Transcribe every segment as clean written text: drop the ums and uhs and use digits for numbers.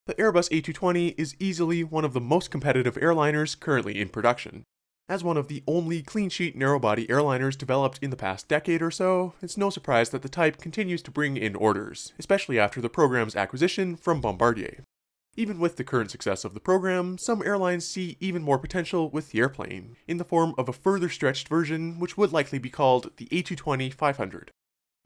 The Airbus A220 is easily one of the most competitive airliners currently in production. As one of the only clean-sheet narrow-body airliners developed in the past decade or so, it's no surprise that the type continues to bring in orders, especially after the program's acquisition from Bombardier. Even with the current success of the program, some airlines see even more potential with the airplane, in the form of a further stretched version which would likely be called the A220-500.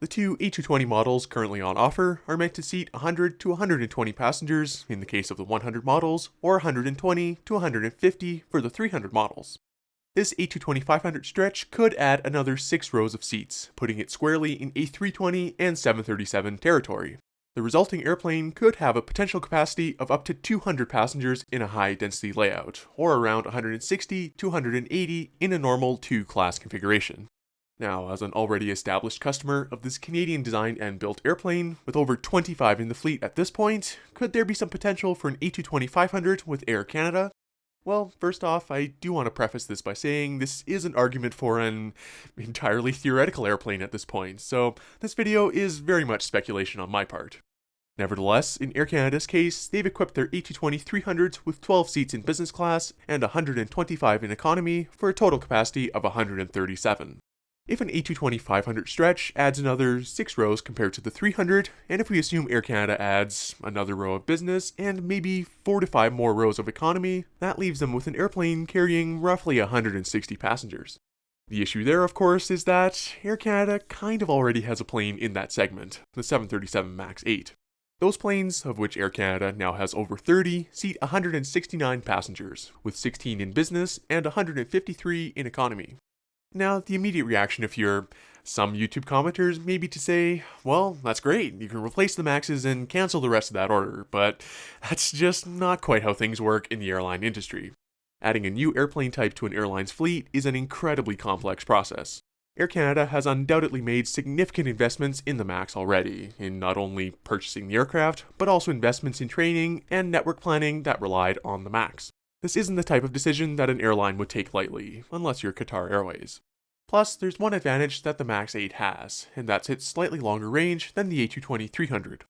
The two A220 models currently on offer are meant to seat 100 to 120 passengers in the case of the 100 models, or 120 to 150 for the 300 models. This A220-500 stretch could add another 6 rows of seats, putting it squarely in A320 and 737 territory. The resulting airplane could have a potential capacity of up to 200 passengers in a high-density layout, or around 160 to 180 in a normal 2-class configuration. Now, as an already established customer of this Canadian-designed and built airplane, with over 25 in the fleet at this point, could there be some potential for an A220-500 with Air Canada? Well, first off, I do want to preface this by saying this is an argument for an entirely theoretical airplane at this point, so this video is very much speculation on my part. Nevertheless, in Air Canada's case, they've equipped their A220-300s with 12 seats in business class and 125 in economy for a total capacity of 137. If an A220-500 stretch adds another 6 rows compared to the 300, and if we assume Air Canada adds another row of business and maybe 4 to 5 more rows of economy, that leaves them with an airplane carrying roughly 160 passengers. The issue there, of course, is that Air Canada kind of already has a plane in that segment, the 737 MAX 8. Those planes, of which Air Canada now has over 30, seat 169 passengers, with 16 in business and 153 in economy. Now, the immediate reaction if you're some YouTube commenters may be to say, well, that's great, you can replace the Maxes and cancel the rest of that order, but that's just not quite how things work in the airline industry. Adding a new airplane type to an airline's fleet is an incredibly complex process. Air Canada has undoubtedly made significant investments in the MAX already, in not only purchasing the aircraft, but also investments in training and network planning that relied on the MAX. This isn't the type of decision that an airline would take lightly, unless you're Qatar Airways. Plus, there's one advantage that the MAX 8 has, and that's its slightly longer range than the A220-300.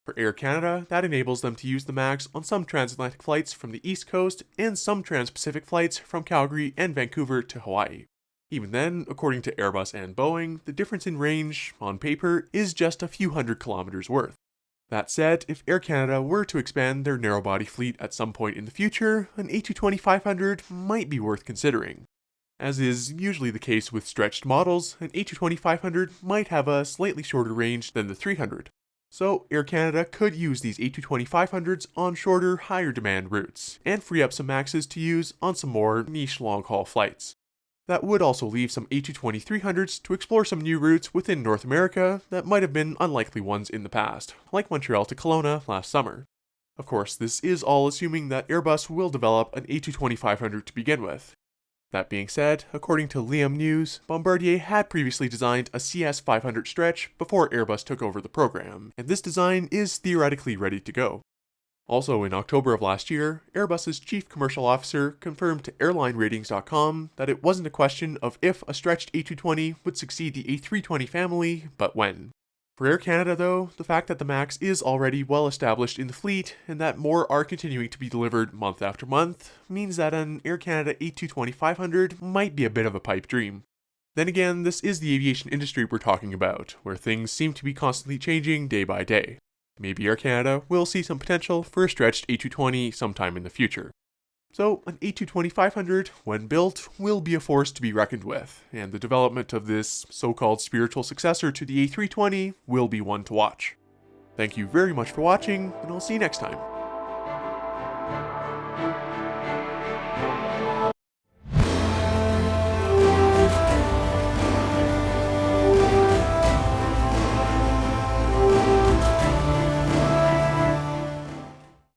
For Air Canada, that enables them to use the MAX on some transatlantic flights from the East Coast and some trans-Pacific flights from Calgary and Vancouver to Hawaii. Even then, according to Airbus and Boeing, the difference in range, on paper, is just a few hundred kilometers worth. That said, if Air Canada were to expand their narrow-body fleet at some point in the future, an A220-500 might be worth considering. As is usually the case with stretched models, an A220-500 might have a slightly shorter range than the 300. So Air Canada could use these A220-500s on shorter, higher-demand routes, and free up some MAXes to use on some more niche long-haul flights. That would also leave some A220-300s to explore some new routes within North America that might have been unlikely ones in the past, like Montreal to Kelowna last summer. Of course, this is all assuming that Airbus will develop an A220-500 to begin with. That being said, according to Liam News, Bombardier had previously designed a CS500 stretch before Airbus took over the program, and this design is theoretically ready to go. Also in October of last year, Airbus's chief commercial officer confirmed to airlineratings.com that it wasn't a question of if a stretched A220 would succeed the A320 family, but when. For Air Canada though, the fact that the MAX is already well established in the fleet and that more are continuing to be delivered month after month means that an Air Canada A220-500 might be a bit of a pipe dream. Then again, this is the aviation industry we're talking about, where things seem to be constantly changing day by day. Maybe Air Canada will see some potential for a stretched A220 sometime in the future. So, an A220-500, when built, will be a force to be reckoned with, and the development of this so-called spiritual successor to the A320 will be one to watch. Thank you very much for watching, and I'll see you next time.